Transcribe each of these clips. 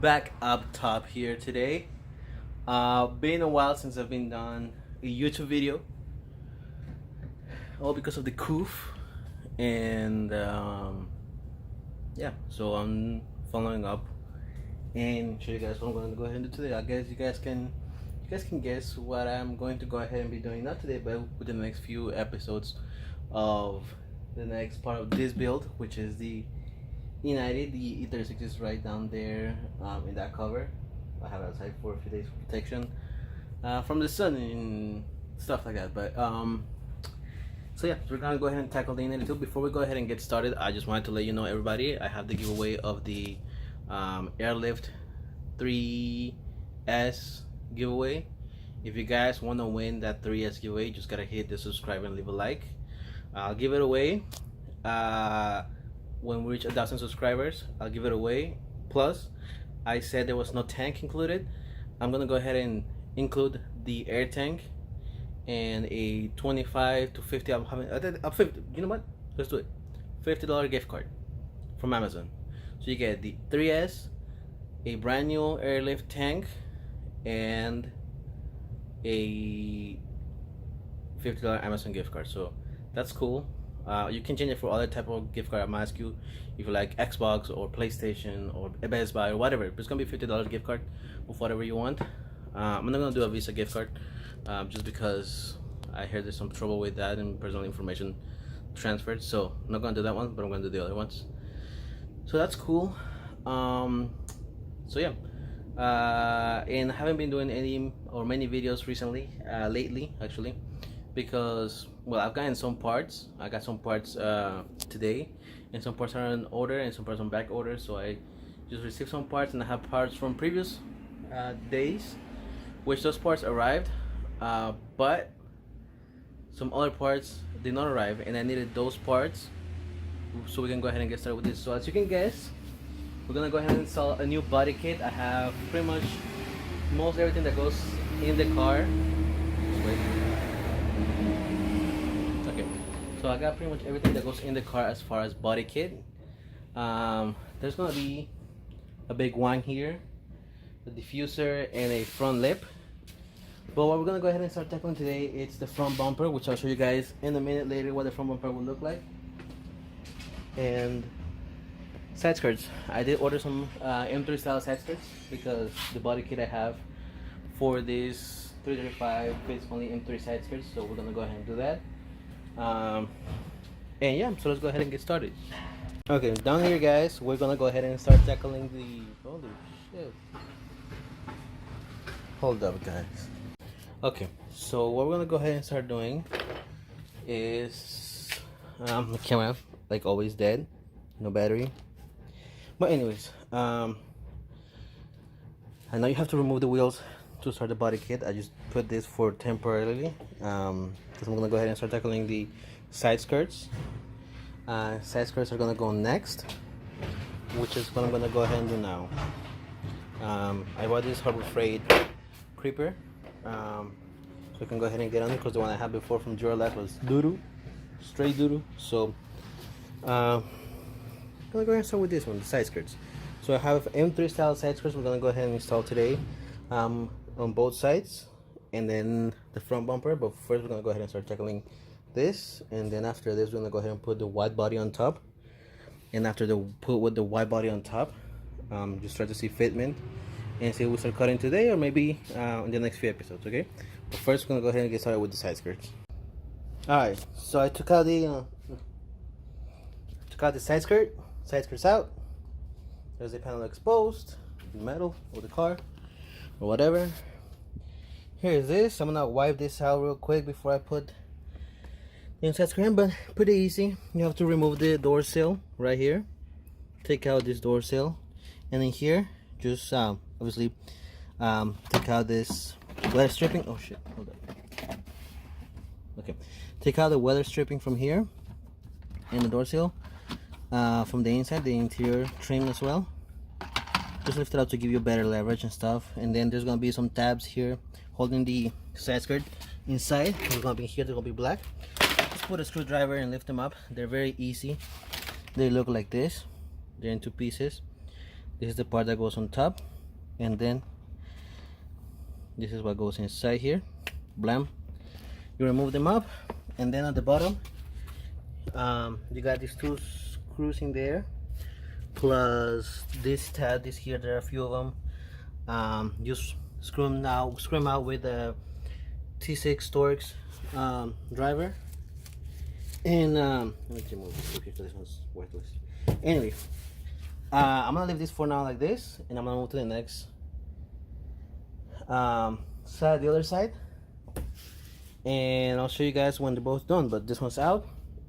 Back up top here today. Been a while since I've been done a YouTube video, all because of the coof, and yeah. So I'm following up and show you guys what I'm going to go ahead and do today. I guess you guys can guess what I'm going to go ahead and be doing, not today, but within the next few episodes of the next part of this build, which is the e90. The e36 is right down there in that cover. I have it outside for a few days for protection from the sun and stuff like that. But so yeah, so we're gonna go ahead and tackle the e92. Before we go ahead and get started, I just wanted to let you know, everybody, I have the giveaway of the Airlift 3S giveaway. If you guys want to win that 3S giveaway, you just gotta hit the subscribe and leave a like. I'll give it away when we reach 1,000 subscribers. I'll give it away. Plus, I said there was no tank included. I'm gonna go ahead and include the air tank and a 25 to 50. I'm having 50. You know what? Let's do it. $50 gift card from Amazon. So you get the 3S, a brand new airlift tank, and a $50 Amazon gift card. So that's cool. You can change it for other type of gift card. I'm gonna ask you if you like Xbox or PlayStation or Best Buy or whatever. It's gonna be $50 gift card with whatever you want. I'm not gonna do a Visa gift card just because I heard there's some trouble with that and personal information transferred. So I'm not gonna do that one, but I'm gonna do the other ones. So that's cool. So yeah. And I haven't been doing any or many videos recently, lately actually, because well, I've gotten some parts. I got some parts today, and some parts are on order and some parts on back order. So I just received some parts, and I have parts from previous days, which those parts arrived, but some other parts did not arrive, and I needed those parts so we can go ahead and get started with this. So as you can guess, we're gonna go ahead and install a new body kit. I have pretty much most everything that goes in the car. Wait. Okay, so I got pretty much everything that goes in the car as far as body kit. There's gonna be a big wang here, a diffuser, and a front lip. But what we're gonna go ahead and start tackling today, it's the front bumper, which I'll show you guys in a minute later what the front bumper will look like. And side skirts. I did order some M3 style side skirts because the body kit I have for this 335 fits only M3 side skirts, so we're gonna go ahead and do that. And yeah, so let's go ahead and get started. Okay, down here guys, we're gonna go ahead and start tackling the holy shit. Hold up guys. Okay, so what we're gonna go ahead and start doing is the camera, like always, dead, no battery. But anyways, I know you have to remove the wheels to start the body kit. I just put this for temporarily because I'm gonna go ahead and start tackling the side skirts. Side skirts are gonna go next, which is what I'm gonna go ahead and do now. I bought this Harbor Freight creeper, so I can go ahead and get on it because the one I had before from Duralast was doo-doo, straight doo-doo. So I'm gonna go ahead and start with this one, the side skirts. So I have M3 style side skirts we're gonna go ahead and install today on both sides, and then the front bumper. But first we're gonna go ahead and start tackling this, and then after this we're gonna go ahead and put the wide body on top. And after the put with the wide body on top, just try to see fitment and see if we start cutting today or maybe in the next few episodes. Okay, but first we're gonna go ahead and get started with the side skirts. Alright, so I took out the side skirts out. There's a panel exposed, the metal or the car or whatever. Here's this. I'm gonna wipe this out real quick before I put the inside skirt, but pretty easy. You have to remove the door sill right here. Take out this door sill, and in here, just obviously take out this weather stripping. Oh shit! Hold up. Okay, take out the weather stripping from here and the door sill. From the inside, the interior trim as well. Just lift it up to give you better leverage and stuff. And then there's gonna be some tabs here holding the side skirt inside. There's gonna be here, they're gonna be black. Just put a screwdriver and lift them up. They're very easy. They look like this. They're in two pieces. This is the part that goes on top, and then this is what goes inside here. Blam. You remove them up, and then at the bottom you got these two screws in there, plus this tab, this here. There are a few of them. Just screw them out with a T6 Torx driver. And let me remove this because this one's worthless. Anyway, I'm gonna leave this for now like this, and I'm gonna move to the next side, the other side, and I'll show you guys when they're both done. But this one's out,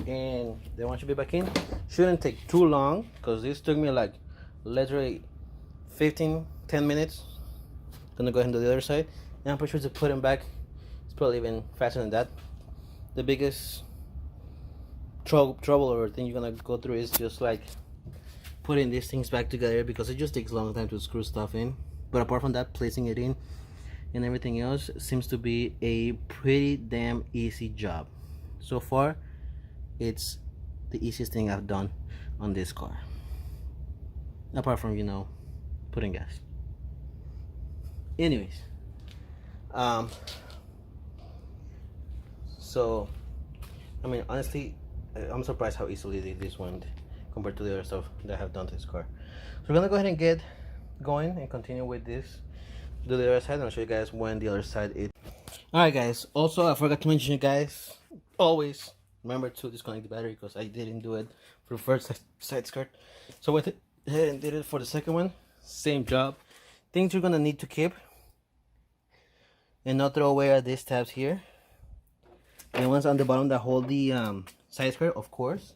and the one should be back in. Shouldn't take too long because this took me like literally 10 minutes. Gonna go ahead and do the other side, and I'm pretty sure to put them back, it's probably even faster than that. The biggest trouble or thing you're gonna go through is just like putting these things back together, because it just takes a long time to screw stuff in. But apart from that, placing it in and everything else seems to be a pretty damn easy job. So far, it's the easiest thing I've done on this car, apart from, you know, putting gas. Anyways, so I mean, honestly, I'm surprised how easily they did this one compared to the other stuff that I have done to this car. So we're gonna go ahead and get going and continue with this. Do the other side, and I'll show you guys when the other side is. Alright guys, also I forgot to mention, you guys, always remember to disconnect the battery, because I didn't do it for the first side skirt. So I went ahead and did it for the second one. Same job. Things you're gonna need to keep and not throw away are these tabs here. The ones on the bottom that hold the side skirt, of course.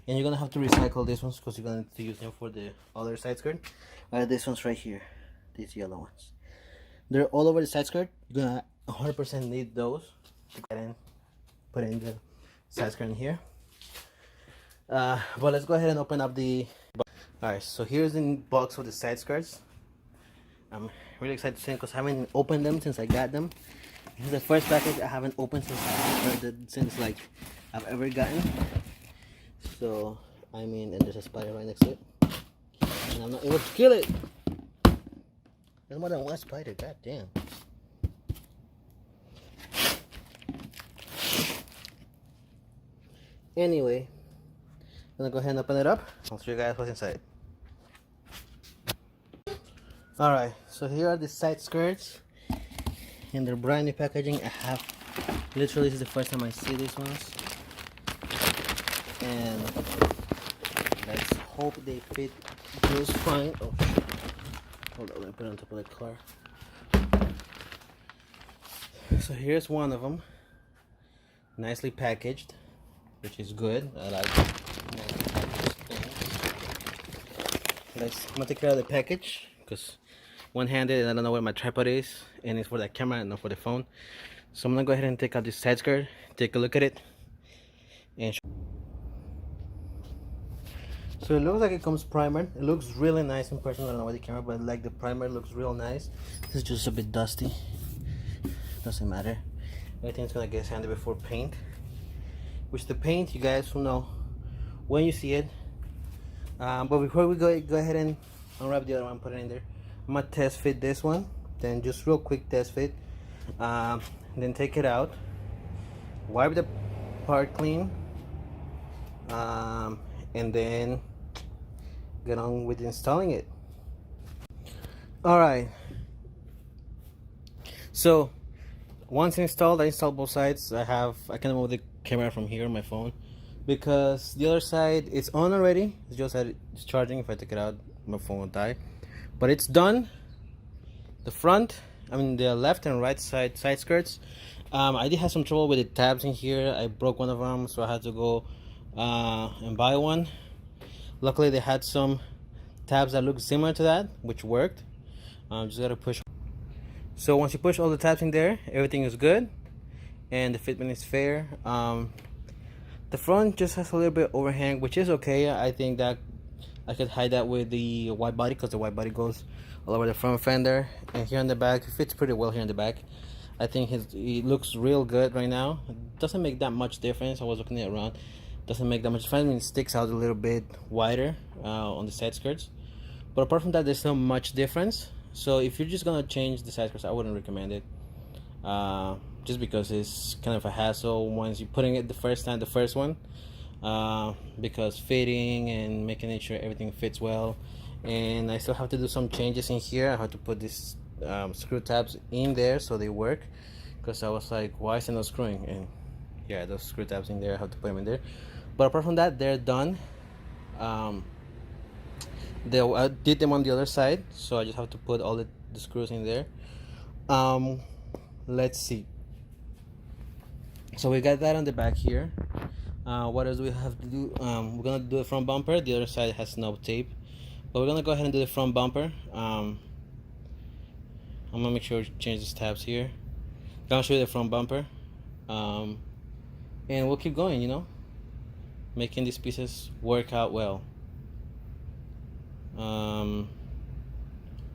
And you're gonna have to recycle these ones because you're gonna need to use them for the other side skirt. These ones right here, these yellow ones. They're all over the side skirt. You're gonna 100% need those to get in, put in the side skirt in here. But let's go ahead and open up the. Alright, so here's the box of the side skirts. I'm really excited to see them because I haven't opened them since I got them. This is the first package I haven't opened since like I've ever gotten. So I mean, and there's a spider right next to it, and I'm not able to kill it. There's more than one spider. God damn. Anyway, I'm gonna go ahead and open it up. I'll show you guys what's inside. Alright, so here are the side skirts in their brand new packaging. I have literally, this is the first time I see these ones, and let's hope they fit just fine. Oh shit. Hold on, let me put it on top of the car. So here's one of them, nicely packaged, which is good. I like I'm gonna take care of the package because one-handed and I don't know where my tripod is, and it's for the camera and not for the phone. So I'm gonna go ahead and take out this side skirt, take a look at it, and so it looks like it comes primered. It looks really nice in person. I don't know why the camera, but like the primer looks real nice. This is just a bit dusty. Doesn't matter. Everything's gonna get sanded before paint. Which the paint, you guys will know when you see it. But before we go ahead and unwrap the other one, put it in there. I'm gonna test fit this one, then just real quick test fit, then take it out, wipe the part clean, and then get on with installing it. Alright, so once installed, I installed both sides. I can move the camera from here on my phone because the other side it's on already. It's just that it's charging. If I take it out, my phone will die. But it's done. The front, I mean the left and right side skirts. I did have some trouble with the tabs in here. I broke one of them, so I had to go and buy one. Luckily, they had some tabs that look similar to that, which worked. Just gotta push. So once you push all the tabs in there, everything is good, and the fitment is fair. The front just has a little bit overhang, which is okay. I think that I could hide that with the wide body because the wide body goes all over the front fender, and here on the back it fits pretty well here in the back. I think he looks real good right now. It doesn't make that much difference. I was looking it around. Doesn't make that much difference. I mean, it sticks out a little bit wider on the side skirts, But apart from that, there's not much difference. So if you're just gonna change the side skirts, I wouldn't recommend it. Just because it's kind of a hassle once you're putting it the first one, because fitting and making sure everything fits well. And I still have to do some changes in here. I have to put these screw tabs in there so they work, because I was like, why is it not screwing? And yeah, those screw tabs in there, I have to put them in there. But apart from that, they're done. I did them on the other side, so I just have to put all the screws in there. Let's see. So we got that on the back here. What else do we have to do? We're gonna do the front bumper. The other side has no tape, but we're gonna go ahead and do the front bumper. I'm gonna make sure to change these tabs here. Gonna show you the front bumper, and we'll keep going, you know, making these pieces work out well.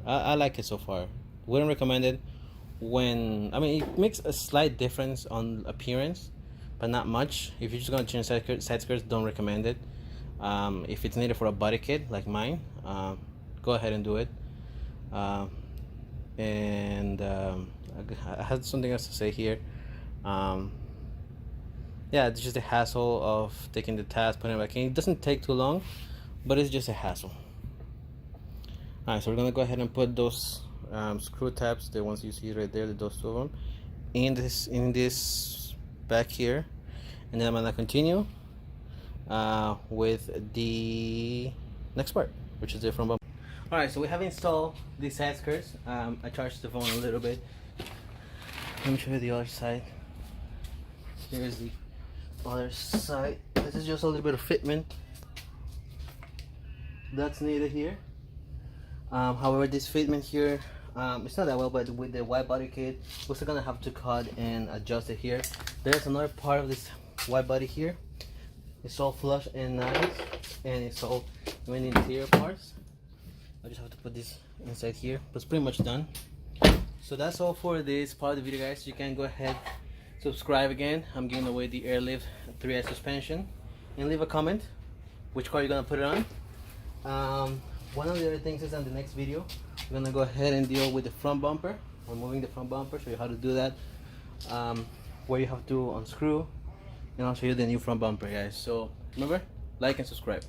I like it so far. Wouldn't recommend it when, I mean, it makes a slight difference on appearance, but not much. If you're just gonna change side skirts, don't recommend it. If it's needed for a body kit like mine, go ahead and do it. And I had something else to say here. Yeah, it's just a hassle of taking the tabs, putting it back in. It doesn't take too long, but it's just a hassle. Alright, so we're gonna go ahead and put those screw tabs, the ones you see right there, those two of them, in this back here, and then I'm gonna continue with the next part, which is the front bumper. Alright, so we have installed these side skirts. I charged the phone a little bit. Let me show you the other side. Here's the other side. This is just a little bit of fitment that's needed here. However, this fitment here, it's not that well, but with the wide body kit, we're still gonna have to cut and adjust it here. There's another part of this wide body here. It's all flush and nice, and it's all in the interior parts. I just have to put this inside here, but it's pretty much done. So that's all for this part of the video, guys. You can go ahead, subscribe again. I'm giving away the Airlift 3S suspension, and leave a comment which car you're gonna put it on. One of the other things is on the next video, we're gonna go ahead and deal with the front bumper, removing the front bumper, show you how to do that, where you have to unscrew, and I'll show you the new front bumper, guys. So remember, like and subscribe.